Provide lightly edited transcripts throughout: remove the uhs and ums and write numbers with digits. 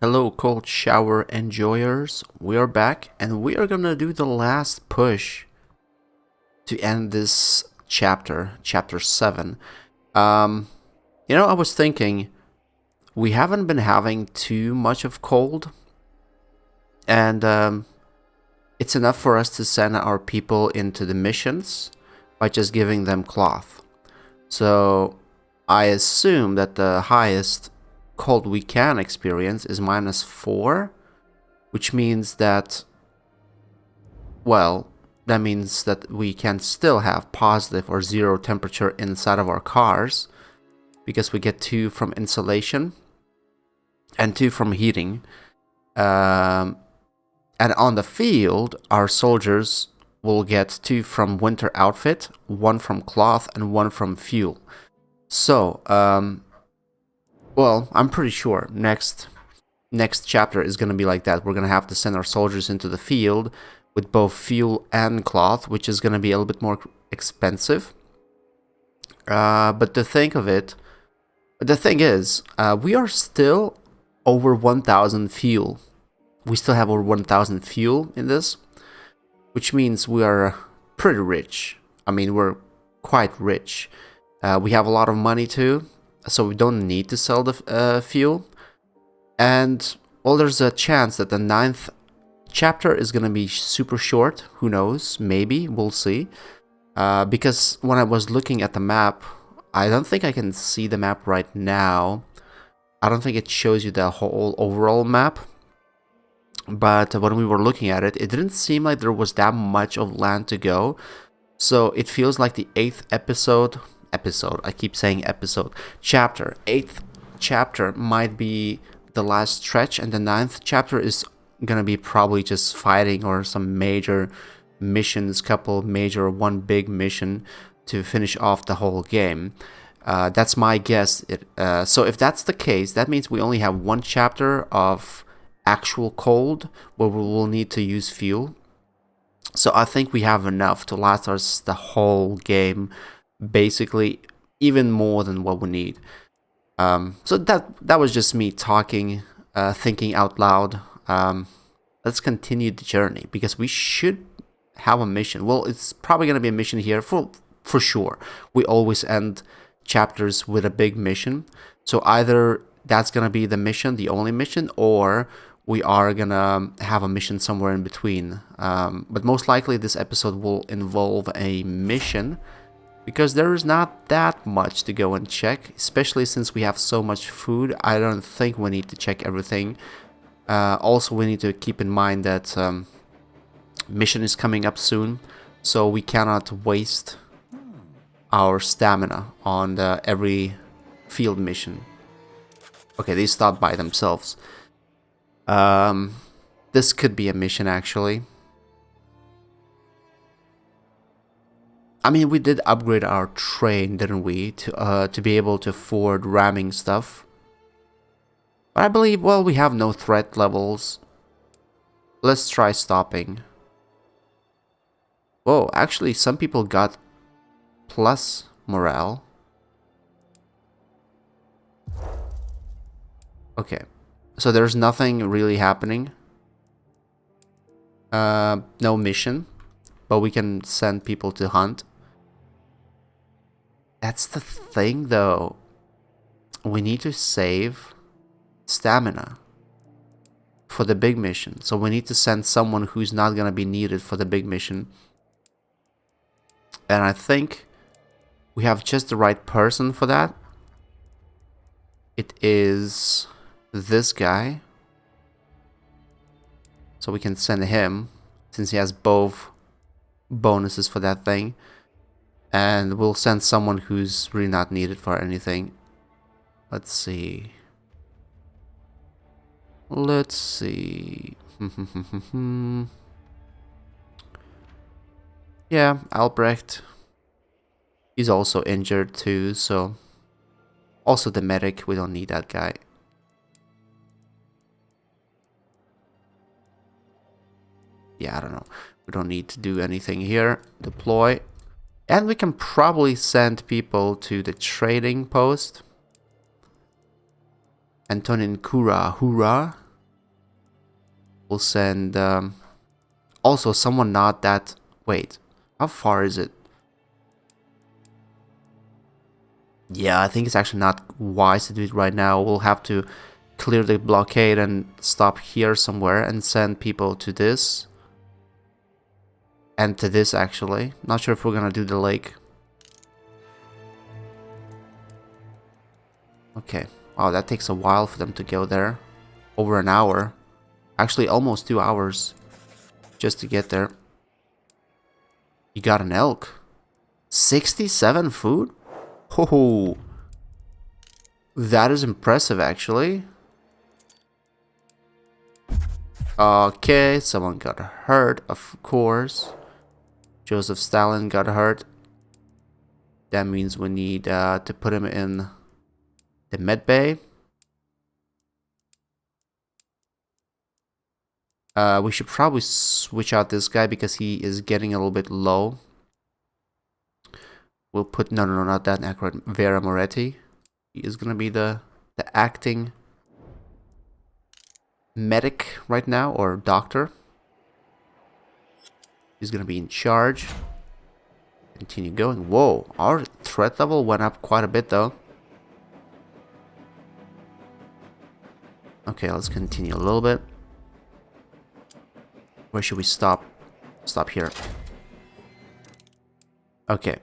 Hello, cold shower enjoyers. We are back and we are gonna do the last push to end this chapter 7. Um, I was thinking we haven't been having too much of cold, and it's enough for us to send our people into the missions by just giving them cloth. So I assume that the highest cold we can experience is -4, which means that, well, that means that we can still have positive or zero temperature inside of our cars because we get 2 from insulation and 2 from heating. And on the field, our soldiers will get 2 from winter outfit, 1 from cloth, and 1 from fuel. So, well, I'm pretty sure next chapter is going to be like that. We're going to have to send our soldiers into the field with both fuel and cloth, which is going to be a little bit more expensive. But the thing is, we are still over 1,000 fuel. We still have over 1,000 fuel in this, which means we are pretty rich. I mean, we're quite rich. We have a lot of money too, so we don't need to sell the fuel. And, well, there's a chance that the 9th chapter is going to be super short. Who knows? Maybe. We'll see. Because when I was looking at the map, I don't think I can see the map right now. I don't think it shows you the whole overall map. But when we were looking at it, it didn't seem like there was that much of land to go. So it feels like the 8th I keep saying episode. 8th chapter might be the last stretch, and the 9th chapter is gonna be probably just fighting or some major missions, one big mission to finish off the whole game. That's my guess. So if that's the case, that means we only have 1 chapter of actual cold where we will need to use fuel. So I think we have enough to last us the whole game, basically even more than what we need. So that was just me talking, thinking out loud. Let's continue the journey because we should have a mission. Well, it's probably gonna be a mission here for sure. We always end chapters with a big mission, so either that's gonna be the mission, the only mission, or we are gonna have a mission somewhere in between. But most likely this episode will involve a mission, because there is not that much to go and check, especially since we have so much food. I don't think we need to check everything. Also, we need to keep in mind that mission is coming up soon, so we cannot waste our stamina on every field mission. Okay, they stopped by themselves. This could be a mission, actually. I mean, we did upgrade our train, didn't we, to be able to afford ramming stuff. But I believe, well, we have no threat levels. Let's try stopping. Whoa, actually, some people got plus morale. Okay, so there's nothing really happening. No mission, but we can send people to hunt. That's the thing, though. We need to save stamina for the big mission. So we need to send someone who's not going to be needed for the big mission. And I think we have just the right person for that. It is this guy. So we can send him, since he has both bonuses for that thing. And we'll send someone who's really not needed for anything. Let's see. Yeah, Albrecht. He's also injured too, so... Also the medic, we don't need that guy. Yeah, I don't know. We don't need to do anything here. Deploy. And we can probably send people to the trading post. Antonin Kura, hoorah. We'll send also someone not that... Wait, how far is it? Yeah, I think it's actually not wise to do it right now. We'll have to clear the blockade and stop here somewhere and send people to this. And to this, actually. Not sure if we're gonna do the lake. Okay. Wow, that takes a while for them to go there. Over an hour. Actually, almost 2 hours. Just to get there. You got an elk. 67 food? Oh, that is impressive, actually. Okay, someone got hurt, of course. Joseph Stalin got hurt. That means we need to put him in the med bay. We should probably switch out this guy because he is getting a little bit low. We'll put... No, not that accurate. Vera Moretti. He is going to be the acting medic right now, or doctor. He's going to be in charge. Continue going. Whoa, our threat level went up quite a bit though. Okay, let's continue a little bit. Where should we stop? Stop here. Okay.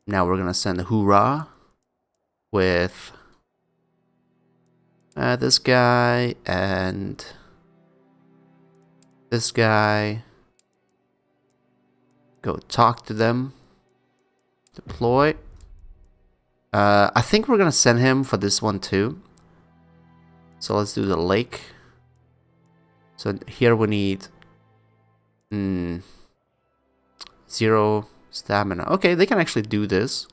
Now we're gonna send a hoorah with this guy and this guy. Go talk to them. Deploy. I think we're gonna send him for this one too. So let's do the lake. So here we need 0 stamina. Okay, they can actually do this.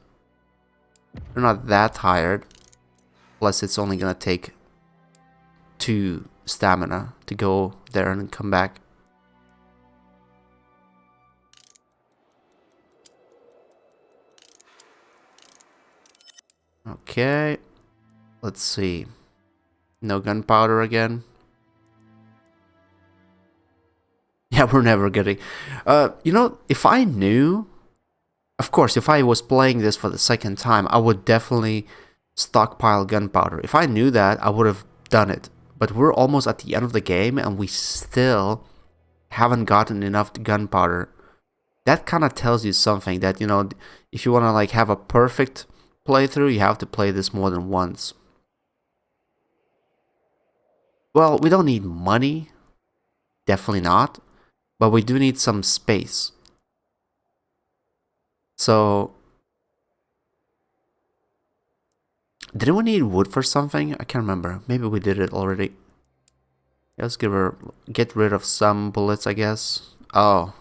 They're not that tired. Plus it's only gonna take 2 stamina to go there and come back. Okay. Let's see. No gunpowder again. Yeah, we're never getting... you know, if I knew... Of course, if I was playing this for the second time, I would definitely stockpile gunpowder. If I knew that, I would have done it. But we're almost at the end of the game, and we still haven't gotten enough gunpowder. That kind of tells you something, that, you know, if you want to, like, have a perfect playthrough, you have to play this more than once. Well, we don't need money. Definitely not. But we do need some space. So... didn't we need wood for something? I can't remember. Maybe we did it already. Let's get rid of some bullets, I guess. Oh.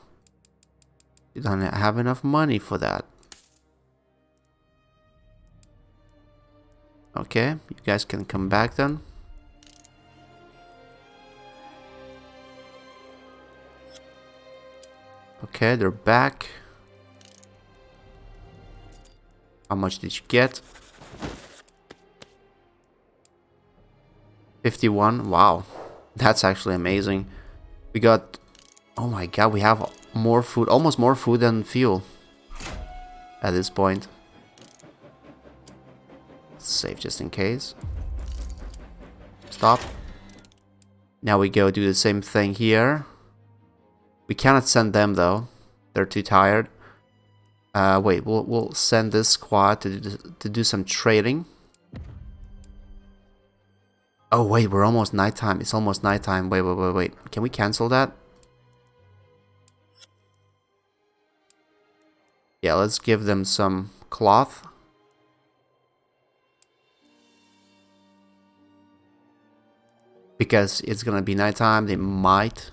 You don't have enough money for that. Okay, you guys can come back then. Okay, they're back. How much did you get? 51. Wow. That's actually amazing. We got... oh my god, we have more food. Almost more food than fuel. At this point. Save just in case. Stop. Now we go do the same thing here. We cannot send them though. They're too tired. Wait, we'll send this squad to do some trading. Oh wait, we're almost nighttime. It's almost nighttime. Wait. Can we cancel that? Yeah, let's give them some cloth. Because it's gonna be nighttime, they might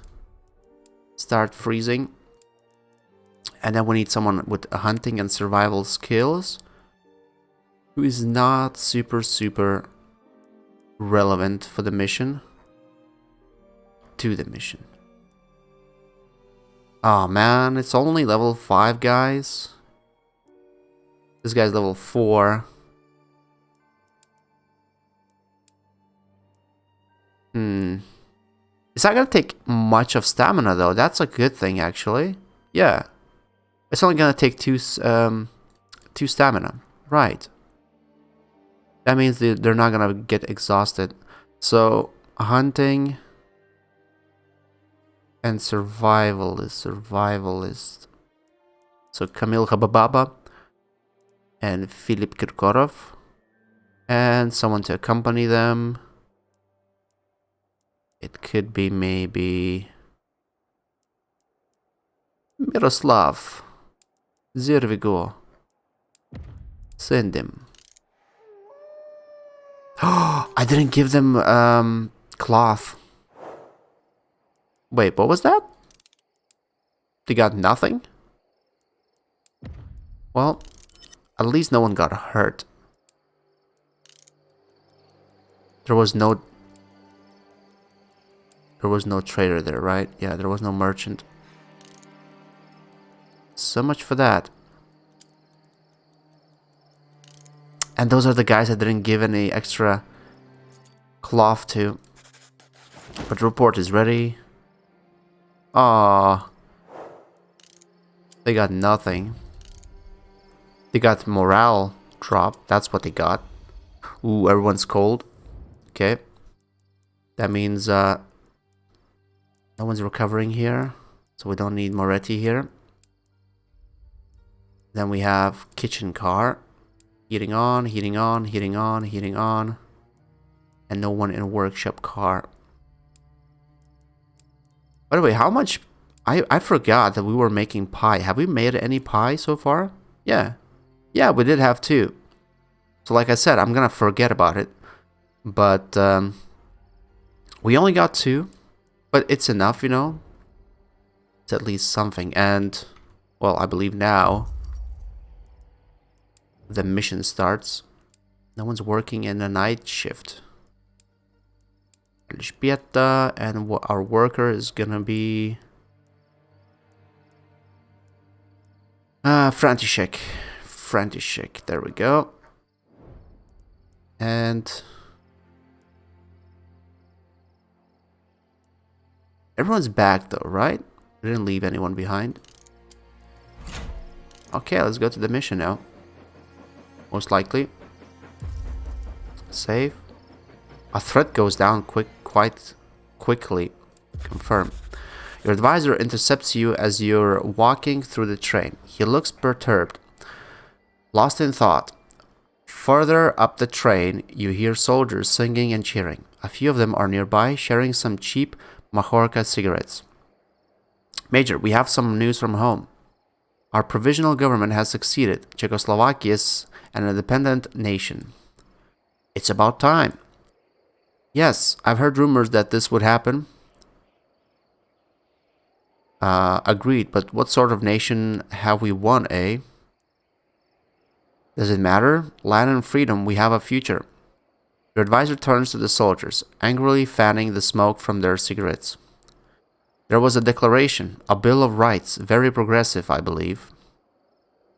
start freezing. And then we need someone with hunting and survival skills who is not super relevant for the mission. To the mission. Oh man, it's only level 5, guys. This guy's level 4. It's not gonna take much of stamina though. That's a good thing actually. Yeah. It's only gonna take two stamina. Right. That means they're not gonna get exhausted. So hunting and survivalist. So Kamil Habababa and Filip Kirkorov. And someone to accompany them. It could be maybe Miroslav Zervigo. Send him. Oh, I didn't give them cloth. Wait, what was that? They got nothing? Well, at least no one got hurt. There was no trader there, right? Yeah, there was no merchant. So much for that. And those are the guys I didn't give any extra cloth to. But the report is ready. Ah, they got nothing. They got morale drop. That's what they got. Ooh, everyone's cold. Okay. That means no one's recovering here. So we don't need Moretti here. Then we have kitchen car. Heating on, heating on, heating on, heating on. And no one in workshop car. By the way, how much... I forgot that we were making pie. Have we made any pie so far? Yeah. Yeah, we did have 2. So like I said, I'm gonna forget about it. But we only got 2. But it's enough, you know. It's at least something. And, well, I believe now the mission starts. No one's working in the night shift. Elżbieta, and our worker is gonna be František. František, there we go. And everyone's back though, right? We didn't leave anyone behind. Okay, let's go to the mission now. Most likely. Save. A threat goes down quite quickly. Confirm. Your advisor intercepts you as you're walking through the train. He looks perturbed, lost in thought. Further up the train, you hear soldiers singing and cheering. A few of them are nearby, sharing some cheap Mahorka cigarettes. Major, we have some news from home. Our provisional government has succeeded. Czechoslovakia is an independent nation. It's about time. Yes, I've heard rumors that this would happen. Agreed, but what sort of nation have we won, eh? Does it matter? Land and freedom, we have a future. Your advisor turns to the soldiers, angrily fanning the smoke from their cigarettes. There was a declaration, a Bill of Rights, very progressive, I believe.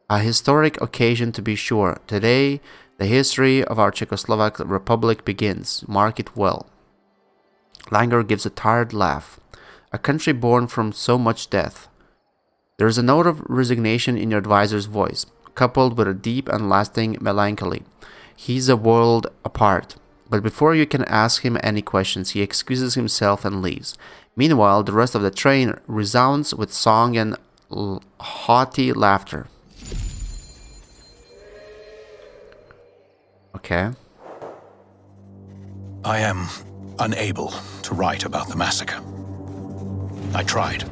A historic occasion to be sure. Today, the history of our Czechoslovak Republic begins. Mark it well. Langer gives a tired laugh. A country born from so much death. There is a note of resignation in your advisor's voice, coupled with a deep and lasting melancholy. He's a world apart. But before you can ask him any questions, he excuses himself and leaves. Meanwhile, the rest of the train resounds with song and haughty laughter. Okay. I am unable to write about the massacre. I tried.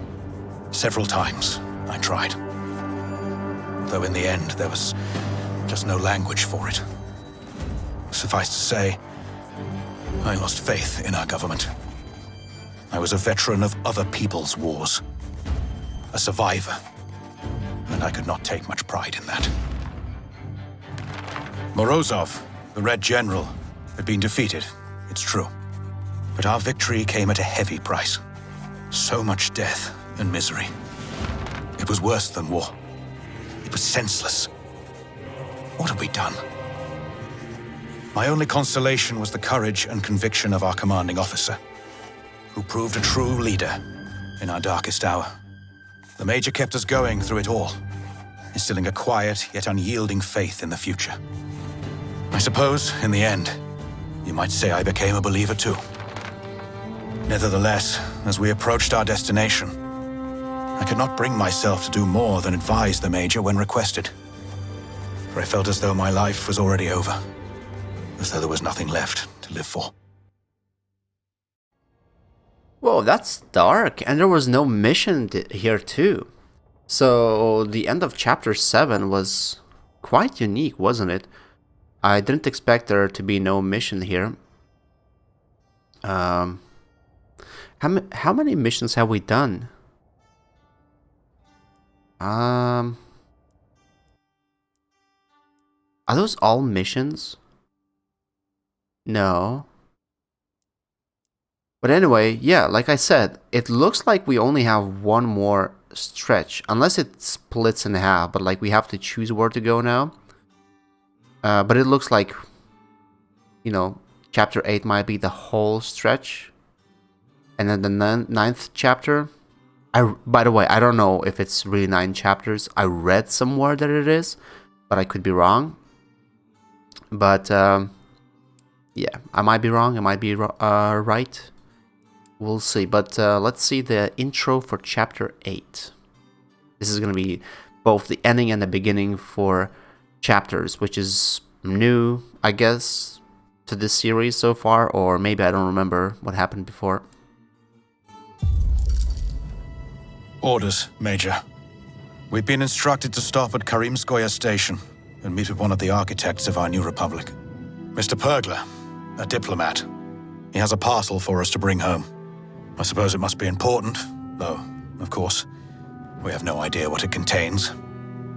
Several times, I tried. Though in the end, there was just no language for it. Suffice to say, I lost faith in our government. I was a veteran of other people's wars. A survivor. And I could not take much pride in that. Morozov, the Red General, had been defeated, it's true. But our victory came at a heavy price. So much death and misery. It was worse than war. It was senseless. What had we done? My only consolation was the courage and conviction of our commanding officer. who proved a true leader in our darkest hour. The Major kept us going through it all, instilling a quiet yet unyielding faith in the future. I suppose, in the end, you might say I became a believer too. Nevertheless, as we approached our destination, I could not bring myself to do more than advise the Major when requested. For I felt as though my life was already over, as though there was nothing left to live for. Whoa, that's dark, and there was no mission here too. So the end of chapter 7 was quite unique, wasn't it? I didn't expect there to be no mission here. How many missions have we done? Are those all missions? No. But anyway, yeah, like I said, it looks like we only have one more stretch, unless it splits in half, but like we have to choose where to go now. But it looks like, you know, chapter 8 might be the whole stretch. And then the ninth chapter, by the way, I don't know if it's really 9 chapters. I read somewhere that it is, but I could be wrong. But, yeah, I might be wrong, I might be right. We'll see, but let's see the intro for chapter 8. This is going to be both the ending and the beginning for chapters, which is new, I guess, to this series so far, or maybe I don't remember what happened before. Orders, Major. We've been instructed to stop at Karimskoye Station and meet with one of the architects of our new republic. Mr. Pergler, a diplomat. He has a parcel for us to bring home. I suppose it must be important, though, of course, we have no idea what it contains.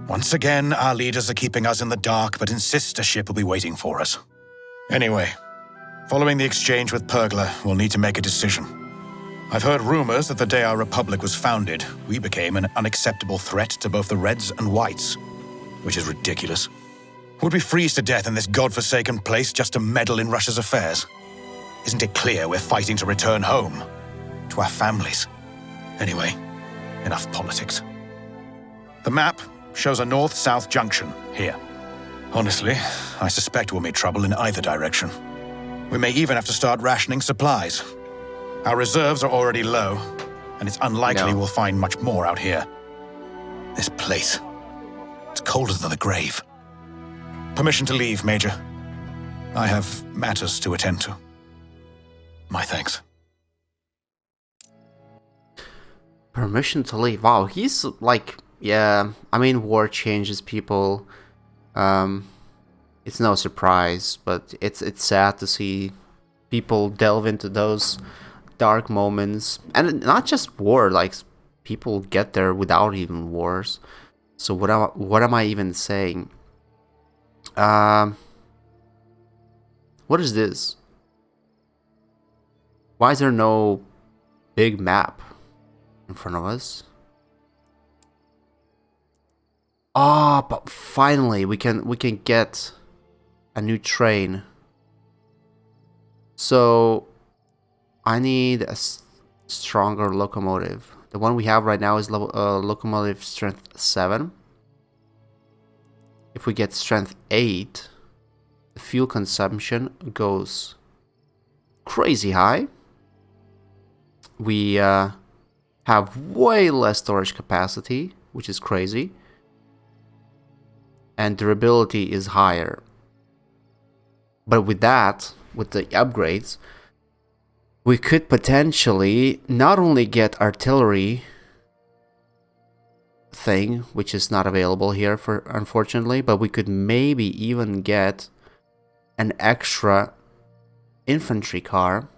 Once again, our leaders are keeping us in the dark, but insist a ship will be waiting for us. Anyway, following the exchange with Pergler, we'll need to make a decision. I've heard rumors that the day our republic was founded, we became an unacceptable threat to both the Reds and Whites, which is ridiculous. Would we freeze to death in this godforsaken place just to meddle in Russia's affairs? Isn't it clear we're fighting to return home? To our families. Anyway, enough politics. The map shows a north-south junction here. Honestly, I suspect we'll meet trouble in either direction. We may even have to start rationing supplies. Our reserves are already low, and it's unlikely we'll find much more out here. This place, it's colder than the grave. Permission to leave, Major. I have matters to attend to. My thanks. Permission to leave. Wow, he's like, yeah, I mean, war changes people. It's no surprise, but it's sad to see people delve into those dark moments. And not just war, like, people get there without even wars. So what am I even saying? What is this? Why is there no big map in front of us? Ah, but finally we can get a new train. So I need a stronger locomotive. The one we have right now is locomotive strength 7. If we get strength 8, the fuel consumption goes crazy high. We have way less storage capacity, which is crazy. And durability is higher. But with that, with the upgrades, we could potentially not only get artillery thing, which is not available here for unfortunately, but we could maybe even get an extra infantry car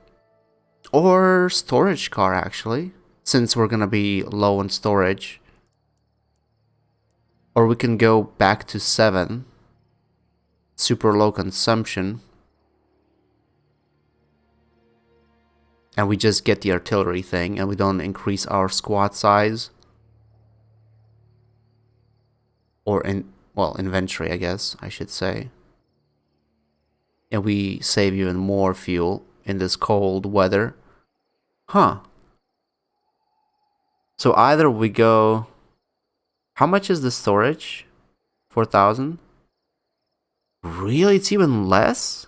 or storage car, actually, since we're gonna be low on storage. Or we can go back to 7, super low consumption, and we just get the artillery thing and we don't increase our squad size. Or inventory, I guess I should say. And we save even more fuel in this cold weather. Huh. So either we go... How much is the storage? 4,000? Really? It's even less?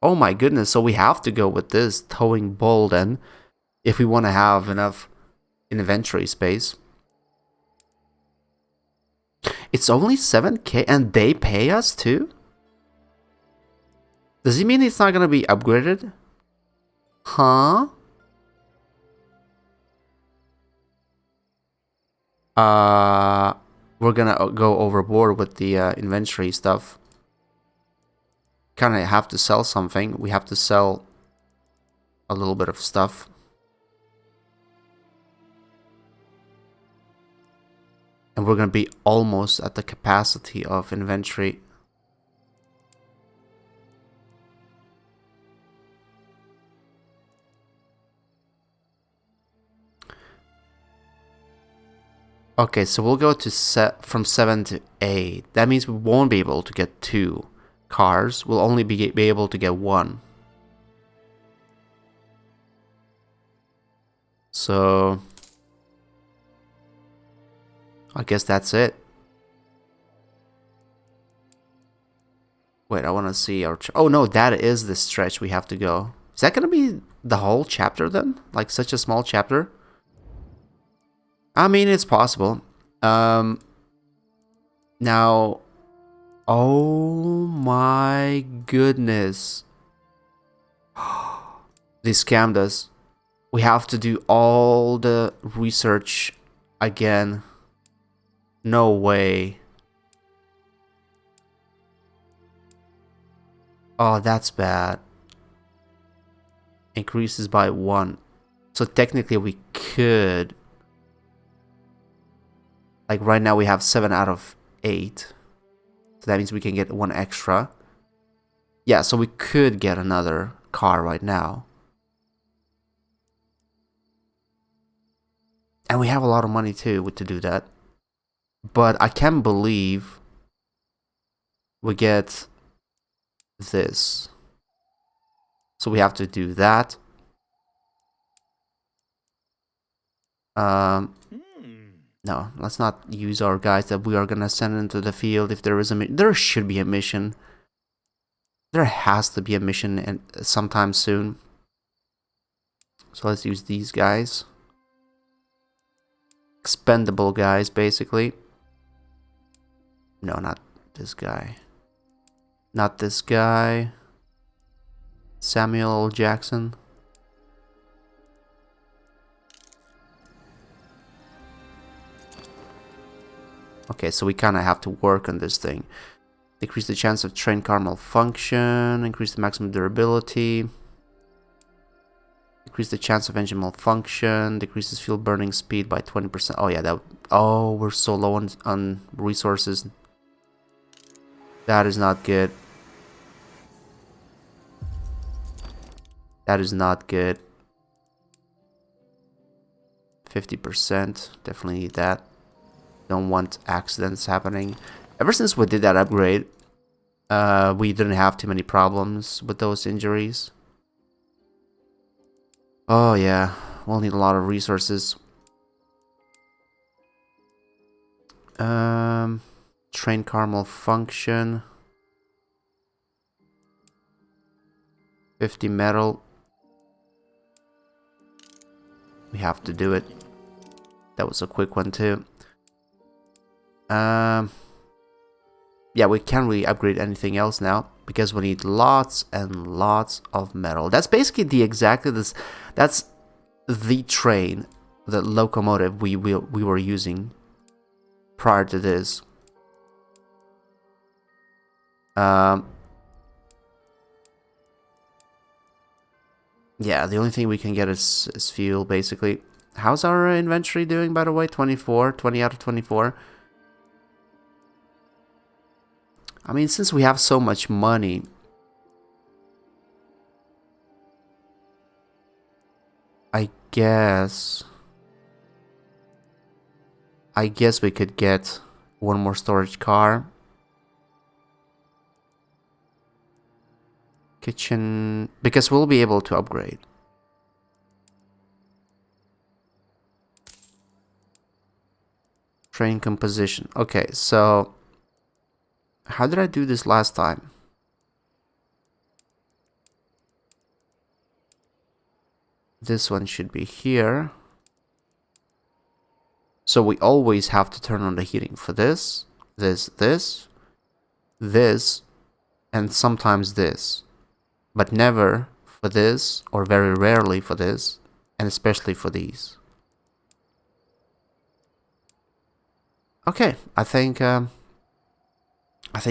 Oh my goodness, so we have to go with this towing bull then, if we want to have enough inventory space. It's only 7k and they pay us too? Does it mean it's not gonna be upgraded? Huh? We're gonna go overboard with the inventory stuff. Kinda have to sell something. We have to sell a little bit of stuff. And we're gonna be almost at the capacity of inventory. Okay, so we'll go to from 7 to 8. That means we won't be able to get 2 cars. We'll only be able to get 1. So I guess that's it. Wait, I want to see our... Oh no, that is the stretch we have to go. Is that going to be the whole chapter then? Like such a small chapter? I mean, it's possible. Now... Oh my goodness. They scammed us. We have to do all the research again. No way. Oh, that's bad. Increases by 1. So technically we could... Like right now we have 7 out of 8. So that means we can get 1 extra. Yeah, so we could get another car right now. And we have a lot of money too to do that. But I can't believe we get this. So we have to do that. No, let's not use our guys that we are gonna send into the field if there is a there should be a mission. There has to be a mission sometime soon. So let's use these guys. Expendable guys, basically. No, not this guy. Not this guy. Samuel L. Jackson. Okay, so we kind of have to work on this thing. Decrease the chance of train car malfunction. Increase the maximum durability. Decrease the chance of engine malfunction. Decreases fuel burning speed by 20%. Oh yeah, that... Oh, we're so low on resources. That is not good. That is not good. 50%. Definitely need that. Don't want accidents happening. Ever since we did that upgrade, we didn't have too many problems with those injuries. Oh yeah, we'll need a lot of resources. Train car malfunction. 50 metal. We have to do it. That was a quick one too. Yeah, we can't really upgrade anything else now because we need lots and lots of metal. That's basically that's the train, the locomotive we were using prior to this. Yeah, the only thing we can get is fuel, basically. How's our inventory doing, by the way? 24, 20 out of 24. I mean, since we have so much money, I guess we could get one more storage car. Kitchen, because we'll be able to upgrade. Train composition. Okay, so how did I do this last time? This one should be here. So we always have to turn on the heating for this, this, and sometimes this. But never for this, or very rarely for this, and especially for these. Okay, I think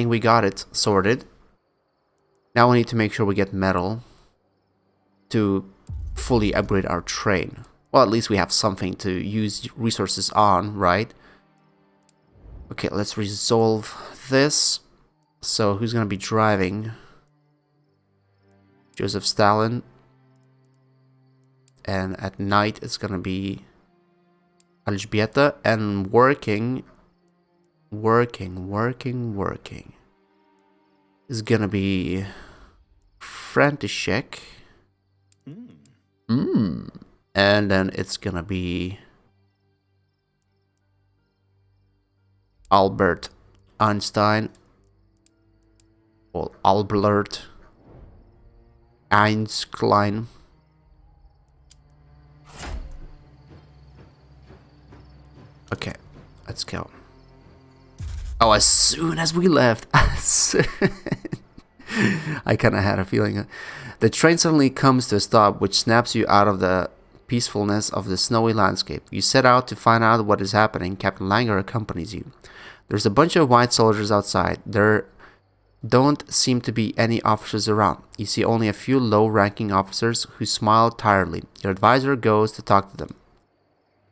we got it sorted. Now we need to make sure we get metal to fully upgrade our train. Well, at least we have something to use resources on, right? Okay, let's resolve this. So who's gonna be driving? Joseph Stalin. And at night it's gonna be Elżbieta, and working is gonna be František. And then it's gonna be Albert Einstein. Or Albert Einstein. Okay, let's go. Oh, as soon as we left, I kind of had a feeling. The train suddenly comes to a stop, which snaps you out of the peacefulness of the snowy landscape. You set out to find out what is happening. Captain Langer accompanies you. There's a bunch of white soldiers outside. There don't seem to be any officers around. You see only a few low-ranking officers who smile tiredly. Your advisor goes to talk to them.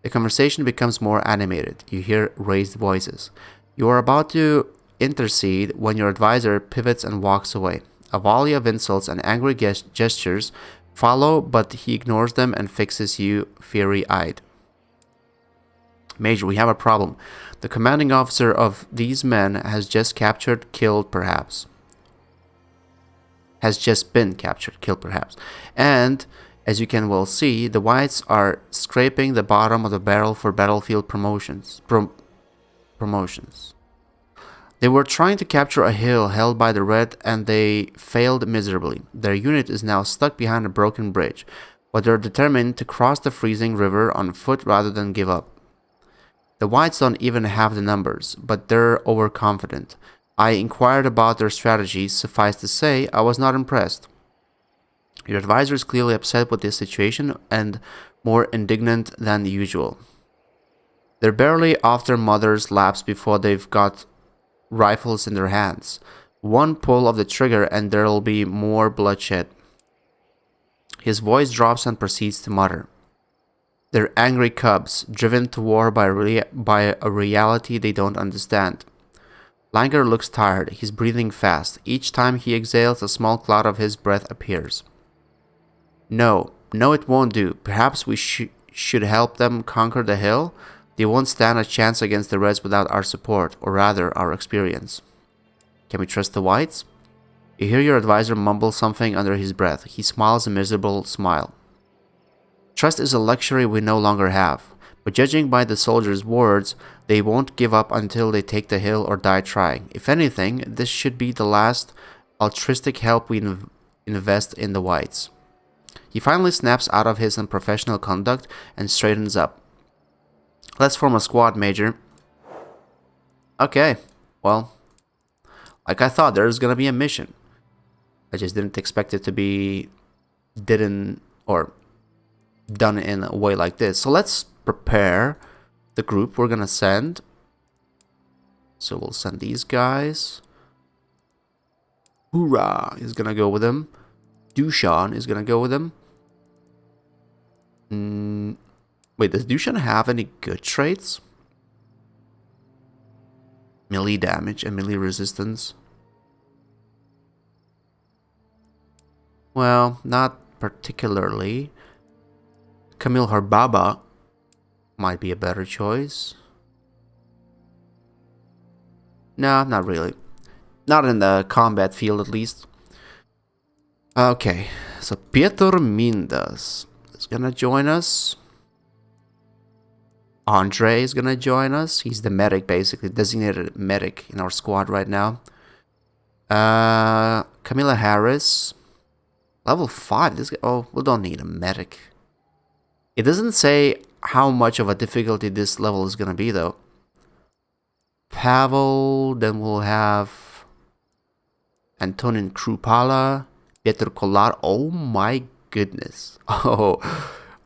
The conversation becomes more animated. You hear raised voices. You are about to intercede when your advisor pivots and walks away. A volley of insults and angry gestures follow, but he ignores them and fixes you fiery-eyed. Major, we have a problem. The commanding officer of these men has just been captured, killed perhaps. And, as you can well see, the whites are scraping the bottom of the barrel for battlefield promotions. They were trying to capture a hill held by the Red, and they failed miserably. Their unit is now stuck behind a broken bridge, but they're determined to cross the freezing river on foot rather than give up. The whites don't even have the numbers, but they're overconfident. I inquired about their strategies. Suffice to say, I was not impressed. Your advisor is clearly upset with this situation and more indignant than usual. They're barely off their mother's laps before they've got rifles in their hands. One pull of the trigger and there'll be more bloodshed. His voice drops and proceeds to mutter. They're angry cubs, driven to war by a reality they don't understand. Langer looks tired. He's breathing fast. Each time he exhales, a small cloud of his breath appears. No, it won't do. Perhaps we should help them conquer the hill. They won't stand a chance against the Reds without our support, or rather, our experience. Can we trust the whites? You hear your advisor mumble something under his breath. He smiles a miserable smile. Trust is a luxury we no longer have, but judging by the soldiers' words, they won't give up until they take the hill or die trying. If anything, this should be the last altruistic help we invest in the whites. He finally snaps out of his unprofessional conduct and straightens up. Let's form a squad, Major. Okay, well, like I thought, there's gonna be a mission. I just didn't expect it to be done in a way like this. So let's prepare the group we're gonna send. So we'll send these guys. Hoorah is gonna go with him. Dushan is gonna go with him. Wait, does Dushan have any good traits? Melee damage and melee resistance. Well, not particularly. Kamil Harbaba might be a better choice. No, not really. Not in the combat field, at least. Okay, so Piotr Mindas is gonna join us. Andre is gonna join us. He's the medic, basically, designated medic in our squad right now. Camilla Harris, level 5. This guy, oh, we don't need a medic. It doesn't say how much of a difficulty this level is gonna be, though. Pavel, then we'll have Antonin Krupala, Pietro Kollar. Oh my goodness. Oh,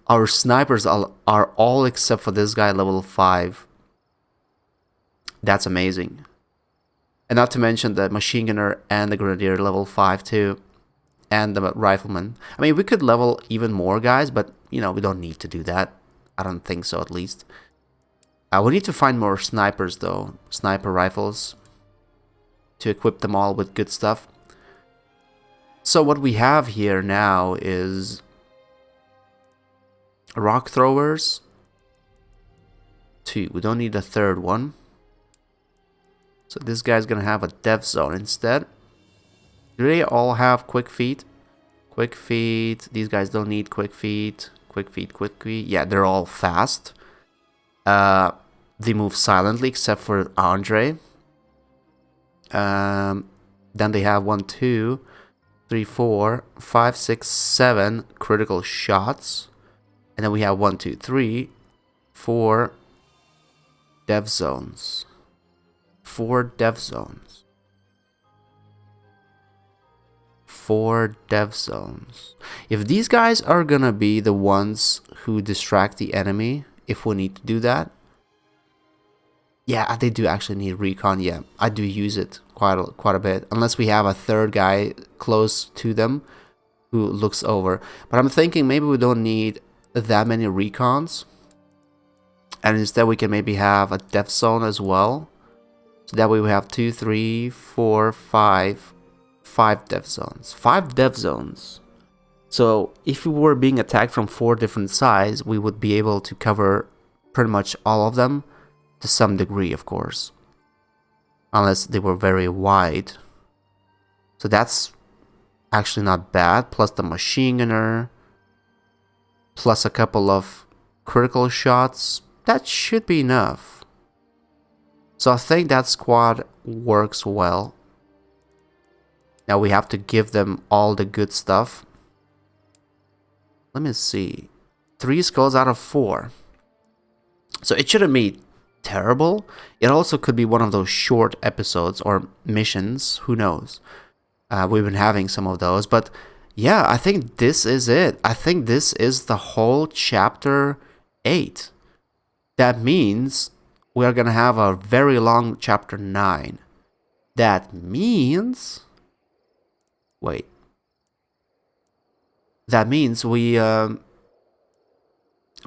our snipers are all except for this guy, level 5. That's amazing. And not to mention the machine gunner and the grenadier, level 5 too. And the rifleman. I mean, we could level even more guys, but, you know, we don't need to do that. I don't think so, at least. We need to find more snipers, though. Sniper rifles. To equip them all with good stuff. So what we have here now is rock throwers. 2. We don't need a third one. So this guy's gonna have a dev zone instead. Do they all have quick feet? Quick feet. These guys don't need quick feet. Quick feet, quick feet. Yeah, they're all fast. They move silently except for Andre. Then they have 1, 2, 3, 4, 5, 6, 7 critical shots. And then we have 1, 2, 3, 4 dev zones. 4 dev zones. 4 dev zones. If these guys are gonna be the ones who distract the enemy, if we need to do that, yeah, they do actually need recon. Yeah, I do use it quite a bit, unless we have a third guy close to them who looks over. But I'm thinking maybe we don't need that many recons, and instead we can maybe have a dev zone as well. So that way we have 2, 3, 4, 5 dev zones. 5 dev zones. So if we were being attacked from 4 different sides, we would be able to cover pretty much all of them to some degree, of course. Unless they were very wide. So that's actually not bad. Plus the machine gunner. Plus a couple of critical shots. That should be enough. So I think that squad works well. Now we have to give them all the good stuff. Let me see. 3 skulls out of 4. So it shouldn't be terrible. It also could be one of those short episodes or missions. Who knows? We've been having some of those. But yeah, I think this is it. I think this is the whole chapter 8. That means we are going to have a very long chapter 9. That means... Wait. That means we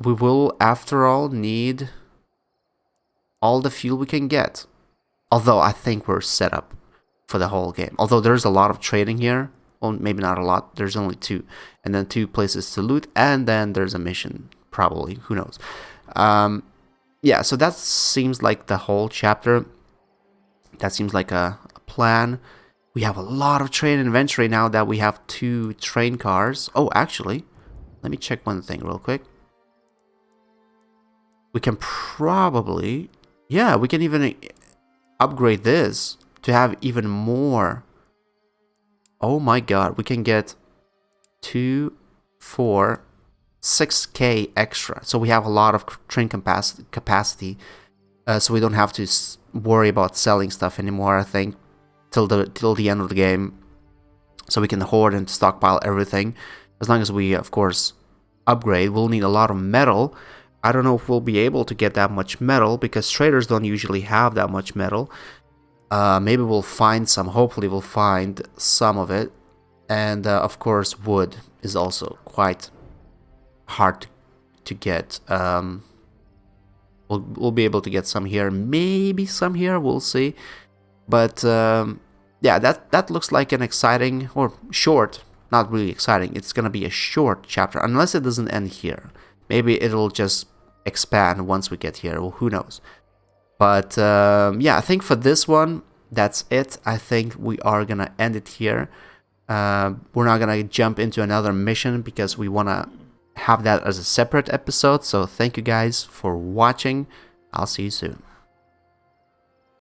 will, after all, need all the fuel we can get. Although I think we're set up for the whole game. Although there's a lot of trading here. Well, maybe not a lot. There's only 2. And then 2 places to loot. And then there's a mission. Probably. Who knows? Yeah, so that seems like the whole chapter. That seems like a plan. We have a lot of train inventory now that we have 2 train cars. Oh, actually, let me check one thing real quick. We can probably... Yeah, we can even upgrade this to have even more. Oh my god, we can get 2, 4... 6k extra, so we have a lot of train capacity, so we don't have to worry about selling stuff anymore, I think, till the end of the game. So we can hoard and stockpile everything, as long as we, of course, upgrade. We'll need a lot of metal. I don't know if we'll be able to get that much metal, because traders don't usually have that much metal. Maybe we'll find some. Hopefully we'll find some of it. And of course wood is also quite hard to get. We'll be able to get some here, maybe some here, we'll see. But yeah, that looks like an exciting, or short, not really exciting. It's gonna be a short chapter, unless it doesn't end here. Maybe it'll just expand once we get here, well, who knows. But yeah, I think for this one, that's it. I think we are gonna end it here. We're not gonna jump into another mission because we wanna have that as a separate episode. So thank you guys for watching. I'll see you soon.